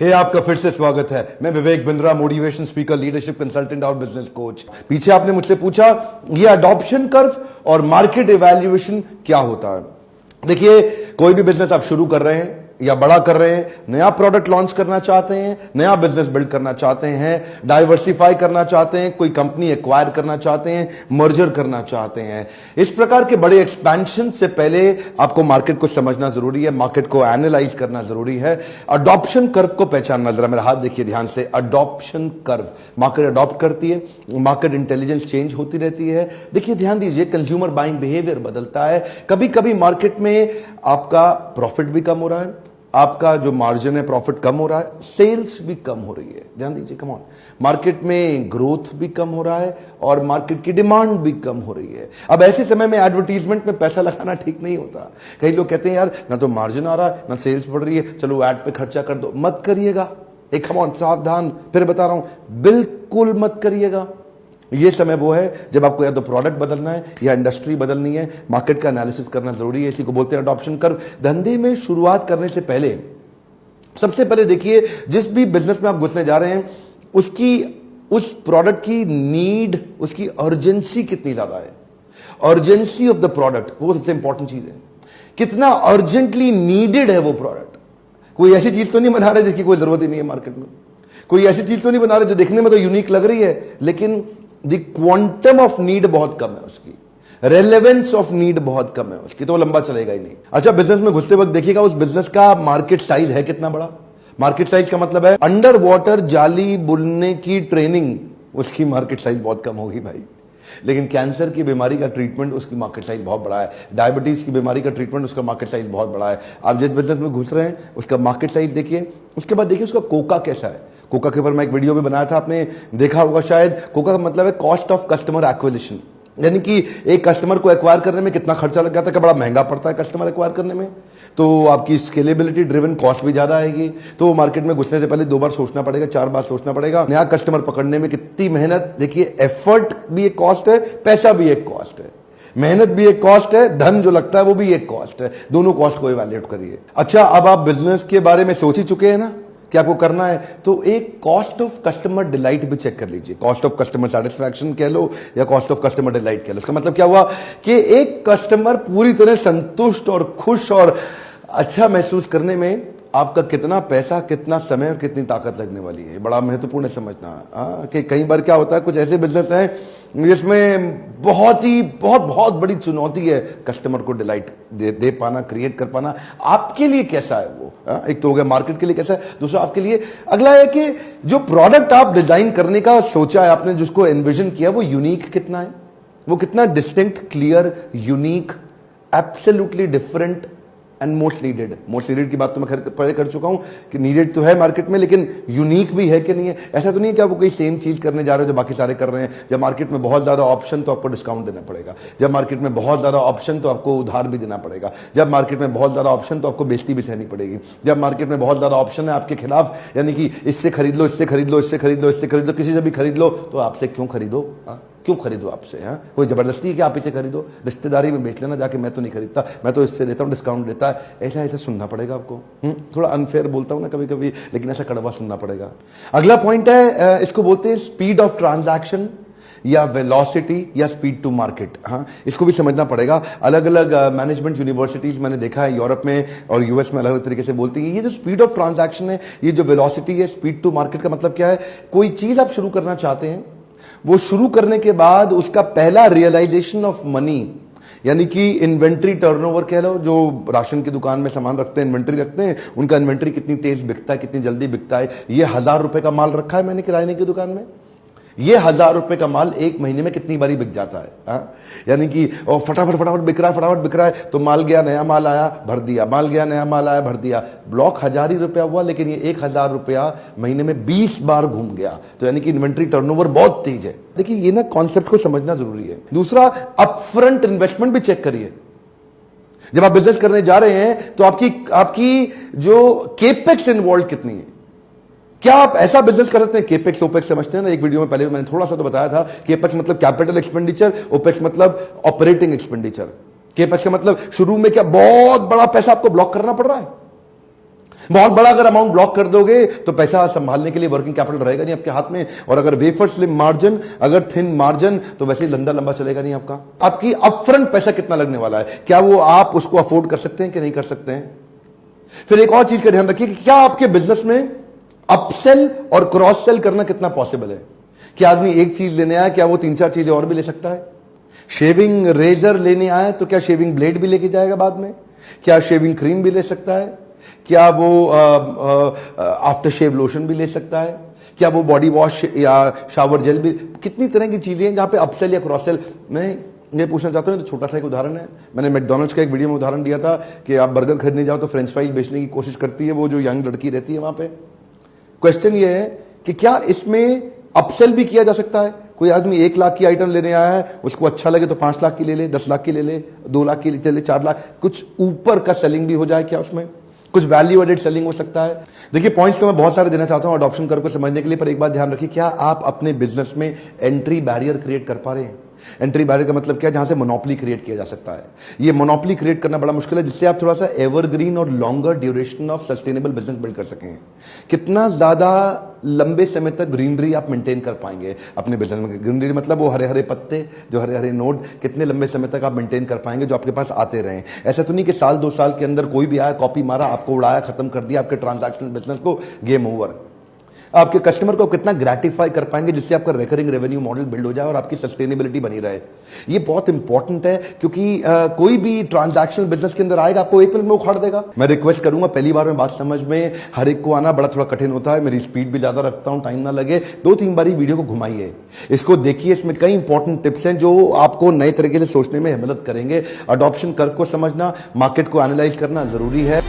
आपका फिर से स्वागत है। मैं Vivek Bindra, motivation speaker, leadership consultant और बिजनेस कोच। पीछे आपने मुझसे पूछा ये अडॉप्शन कर्व और मार्केट इवैल्यूएशन क्या होता है। देखिए, कोई भी बिजनेस आप शुरू कर रहे हैं या बड़ा कर रहे हैं, नया प्रोडक्ट लॉन्च करना चाहते हैं, नया बिजनेस बिल्ड करना चाहते हैं, डाइवर्सिफाई करना चाहते हैं, कोई कंपनी एक्वायर करना चाहते हैं, मर्जर करना चाहते हैं, इस प्रकार के बड़े एक्सपेंशन से पहले आपको मार्केट को समझना जरूरी है, मार्केट को एनालाइज करना जरूरी है, अडॉप्शन कर्व को पहचानना। जरा मेरा हाथ देखिए ध्यान से। अडॉप्शन कर्व, मार्केट अडॉप्ट करती है, मार्केट इंटेलिजेंस चेंज होती रहती है। देखिए, ध्यान दीजिए, कंज्यूमर बाइंग बिहेवियर बदलता है। कभी कभी मार्केट में आपका प्रॉफिट भी कम हो रहा है, आपका जो मार्जिन है प्रॉफिट कम हो रहा है, सेल्स भी कम हो रही है। ध्यान दीजिए, कम ऑन, मार्केट में ग्रोथ भी कम हो रहा है और मार्केट की डिमांड भी कम हो रही है। अब ऐसे समय में एडवर्टीजमेंट में पैसा लगाना ठीक नहीं होता। कई लोग कहते हैं यार, ना तो मार्जिन आ रहा है ना सेल्स बढ़ रही है, चलो एड पे खर्चा कर दो। मत करिएगा, एक कम ऑन, सावधान, फिर बता रहा हूं, बिल्कुल मत करिएगा। ये समय वो है जब आपको या तो प्रोडक्ट बदलना है या इंडस्ट्री बदलनी है, मार्केट का एनालिसिस करना जरूरी है। इसी को बोलते हैं अडॉप्शन कर्व। धंधे में शुरुआत करने से पहले सबसे पहले देखिए, जिस भी बिजनेस में आप घुसने जा रहे हैं उस प्रोडक्ट की नीड, उसकी अर्जेंसी कितनी ज्यादा है। अर्जेंसी ऑफ द प्रोडक्ट, वो सबसे इंपॉर्टेंट चीज है। कितना अर्जेंटली नीडेड है वो प्रोडक्ट। कोई ऐसी चीज तो नहीं बना रहे जिसकी कोई जरूरत ही नहीं है मार्केट में। कोई ऐसी चीज तो नहीं बना रहे जो देखने में तो यूनिक लग रही है, लेकिन द क्वांटम ऑफ नीड बहुत कम है उसकी, रेलेवेंस ऑफ नीड बहुत कम है उसकी, तो लंबा चलेगा ही नहीं। अच्छा, बिजनेस में घुसते वक्त देखिएगा उस बिजनेस का मार्केट साइज है कितना बड़ा। मार्केट साइज का मतलब है अंडर वाटर जाली बुनने की ट्रेनिंग, उसकी मार्केट साइज बहुत कम होगी भाई। लेकिन कैंसर की बीमारी का ट्रीटमेंट, उसकी मार्केट साइज बहुत बड़ा है। डायबिटीज की बीमारी का ट्रीटमेंट, उसका मार्केट साइज बहुत बड़ा है। आप जिस बिजनेस में घुस रहे हैं उसका मार्केट साइज देखिए। उसके बाद देखिए उसका कोका कैसा है। कोका के ऊपर मैं एक वीडियो भी बनाया था, आपने देखा होगा शायद। कोका का मतलब है कॉस्ट ऑफ कस्टमर एक्विजिशन, यानी कि एक कस्टमर को एक्वायर करने में कितना खर्चा लग जाता है, क्या बड़ा महंगा पड़ता है कस्टमर एक्वायर करने में। तो आपकी स्केलेबिलिटी ड्रिवन कॉस्ट भी ज्यादा आएगी। तो मार्केट में घुसने से पहले 2 बार सोचना पड़ेगा, 4 बार सोचना पड़ेगा। नया कस्टमर पकड़ने में कितनी मेहनत, देखिए एफर्ट भी एक कॉस्ट है, पैसा भी एक कॉस्ट है, मेहनत भी एक कॉस्ट है, धन जो लगता है वो भी एक कॉस्ट है। दोनों कॉस्ट को इवैल्यूएट करिए। अच्छा, अब आप बिजनेस के बारे में सोच ही चुके हैं ना कि आपको करना है, तो एक कॉस्ट ऑफ कस्टमर डिलाइट भी चेक कर लीजिए। कॉस्ट ऑफ कस्टमर सेटिस्फैक्शन कह लो या कॉस्ट ऑफ कस्टमर डिलाइट कह लो। इसका मतलब क्या हुआ कि एक कस्टमर पूरी तरह संतुष्ट और खुश और अच्छा महसूस करने में आपका कितना पैसा, कितना समय और कितनी ताकत लगने वाली है। बड़ा महत्वपूर्ण है समझना। कि कई बार क्या होता है, कुछ ऐसे बिजनेस हैं जिसमें बहुत बड़ी चुनौती है कस्टमर को डिलाइट दे पाना, क्रिएट कर पाना। आपके लिए कैसा है वो, एक तो हो गया मार्केट के लिए कैसा है, दूसरा आपके लिए। अगला है कि जो प्रोडक्ट आप डिजाइन करने का सोचा है आपने, जिसको एनविजन किया, वो यूनिक कितना है, वो कितना distinct, clear, unique, absolutely different and most needed. Most needed की बात तो मैं पहले कर चुका हूं कि नीडेड तो है मार्केट में, लेकिन यूनिक भी है कि नहीं है। ऐसा तो नहीं है कि आप कोई सेम चीज करने जा रहे हो जो बाकी सारे कर रहे हैं। जब मार्केट में बहुत ज्यादा ऑप्शन तो आपको डिस्काउंट देना पड़ेगा। जब मार्केट में बहुत ज्यादा ऑप्शन तो आपको उधार भी देना पड़ेगा। जब मार्केट में बहुत ज्यादा ऑप्शन तो आपको बेइज्जती भी सहनी पड़ेगी। जब मार्केट में बहुत ज्यादा ऑप्शन है आपके खिलाफ, यानी कि इससे खरीद लो, इससे खरीद लो, इससे खरीद लो, इससे खरीद लो, किसी से भी खरीद लो, तो आपसे क्यों खरीदो, क्यों खरीदो आपसे? कोई जबरदस्ती है कि आप इसे खरीदो, रिश्तेदारी में बेच लेना जाके, मैं तो नहीं खरीदता, मैं तो इससे लेता हूँ, डिस्काउंट देता है। ऐसा सुनना पड़ेगा आपको। थोड़ा अनफेयर बोलता हूँ ना कभी कभी, लेकिन ऐसा कड़वा सुनना पड़ेगा। अगला पॉइंट है, इसको बोलते हैं स्पीड ऑफ ट्रांजैक्शन या वेलोसिटी या स्पीड टू मार्केट। इसको भी समझना पड़ेगा। अलग अलग मैनेजमेंट यूनिवर्सिटीज मैंने देखा है यूरोप में और यूएस में अलग अलग तरीके से बोलती है। ये जो स्पीड ऑफ ट्रांजैक्शन है, ये जो वेलोसिटी है, स्पीड टू मार्केट का मतलब क्या है? कोई चीज आप शुरू करना चाहते हैं, वो शुरू करने के बाद उसका पहला रियलाइजेशन ऑफ मनी, यानी कि इन्वेंट्री टर्नओवर कह लो, जो राशन की दुकान में सामान रखते हैं, इन्वेंट्री रखते हैं, उनका इन्वेंट्री कितनी तेज बिकता है, कितनी जल्दी बिकता है। ये 1000 रुपए का माल रखा है मैंने किराने की दुकान में, ये 1000 रुपए का माल 1 महीने में कितनी बारी बिक जाता है। यानी कि फटाफट बिक रहा है, तो माल गया, नया माल आया, भर दिया, माल गया, नया माल आया, भर दिया। ब्लॉक 1000 ही रुपया हुआ, लेकिन ये 1000 रुपया महीने में 20 बार घूम गया। तो यानी कि इन्वेंट्री टर्नओवर बहुत तेज है। देखिए, ये ना कॉन्सेप्ट को समझना जरूरी है। दूसरा, अपफ्रंट इन्वेस्टमेंट भी चेक करिए। जब आप बिजनेस करने जा रहे हैं तो आपकी जो केपेक्स इन्वॉल्व कितनी है। क्या आप ऐसा बिजनेस कर सकते हैं? केपेक्स ओपेक्स समझते हैं ना, एक वीडियो में पहले मैंने थोड़ा सा तो बताया था। केपेक्स मतलब कैपिटल एक्सपेंडिचर, ओपेक्स मतलब ऑपरेटिंग एक्सपेंडिचर। केपेक्स का मतलब शुरू में क्या बहुत बड़ा पैसा आपको ब्लॉक करना पड़ रहा है, बहुत बड़ा अगर अमाउंट ब्लॉक कर दोगे तो पैसा संभालने के लिए वर्किंग कैपिटल रहेगा नहीं आपके हाथ में, और अगर वेफर स्लिम मार्जिन, अगर थिन मार्जिन, तो वैसे ही लंबा लंबा चलेगा नहीं आपका। आपकी अपफ्रंट पैसा कितना लगने वाला है, क्या वो आप उसको अफोर्ड कर सकते हैं कि नहीं कर सकते हैं। फिर एक और चीज का ध्यान रखिए कि क्या आपके बिजनेस में अपसेल और क्रॉस सेल करना कितना पॉसिबल है। क्या आदमी एक चीज लेने आया, क्या वो 3-4 चीजें और भी ले सकता है। शेविंग रेजर लेने आए तो क्या शेविंग ब्लेड भी लेके जाएगा बाद में, क्या शेविंग क्रीम भी ले सकता है, क्या वो आफ्टर शेव लोशन भी ले सकता है, क्या वो बॉडी वॉश या शावर जेल भी, कितनी तरह की चीजें हैं जहां पे अपसेल या क्रॉस सेल। मैं ये पूछना चाहता हूं, तो छोटा सा एक उदाहरण है, मैंने मैकडॉनल्ड्स का एक वीडियो में उदाहरण दिया था कि आप बर्गर खरीदने जाओ तो फ्रेंच फ्राइज बेचने की कोशिश करती है वो जो यंग लड़की रहती है वहां पे। क्वेश्चन ये है कि क्या इसमें अपसेल भी किया जा सकता है। कोई आदमी 1 लाख की आइटम लेने आया है, उसको अच्छा लगे तो 5 लाख की ले ले, 10 लाख की ले ले, 2 लाख की ले ले, 4 लाख, कुछ ऊपर का सेलिंग भी हो जाए क्या उसमें, कुछ वैल्यू एडेड सेलिंग हो सकता है। देखिए पॉइंट्स तो मैं बहुत सारे देना चाहता हूं अडॉप्शन कर्व को समझने के लिए, पर एक बात ध्यान रखिए, क्या आप अपने बिजनेस में एंट्री बैरियर क्रिएट कर पा रहे हैं। एंट्री बैरियर का मतलब क्या है, जहां से मोनोपोली क्रिएट किया जा सकता है। ये मोनोपोली क्रिएट करना बड़ा मुश्किल है, जिससे आप थोड़ा सा एवरग्रीन और longer duration of sustainable business build कर सकें। कितना ज्यादा लंबे समय तक ग्रीनरी आप मेंटेन कर पाएंगे अपने बिजनेस में। ग्रीनरी मतलब वो हरे हरे पत्ते, जो हरे हरे नोट, कितने लंबे समय तक आप मेंटेन कर पाएंगे जो आपके पास आते रहें। ऐसा तो नहीं कि साल 2 साल के अंदर कोई भी आया, कॉपी मारा, आपको उड़ाया, खत्म कर दिया आपके ट्रांजैक्शनल बिजनेस को, गेम ओवर। आपके कस्टमर को कितना ग्रेटिफाई कर पाएंगे जिससे आपका रिकरिंग रेवेन्यू मॉडल बिल्ड हो जाए और आपकी सस्टेनेबिलिटी बनी रहे। ये बहुत इंपॉर्टेंट है, क्योंकि कोई भी ट्रांजैक्शनल बिजनेस के अंदर आएगा आपको 1 मिनट में उखाड़ देगा। मैं रिक्वेस्ट करूंगा, पहली बार में बात समझ में हर एक को आना बड़ा थोड़ा कठिन होता है, मेरी स्पीड भी ज्यादा रखता हूं, टाइम ना लगे, 2-3 बारी वीडियो को घुमाइए, इसको देखिए, इसमें कई इंपॉर्टेंट टिप्स हैं जो आपको नए तरीके से सोचने में मदद करेंगे। अडॉप्शन कर्व को समझना, मार्केट को एनालाइज करना जरूरी है।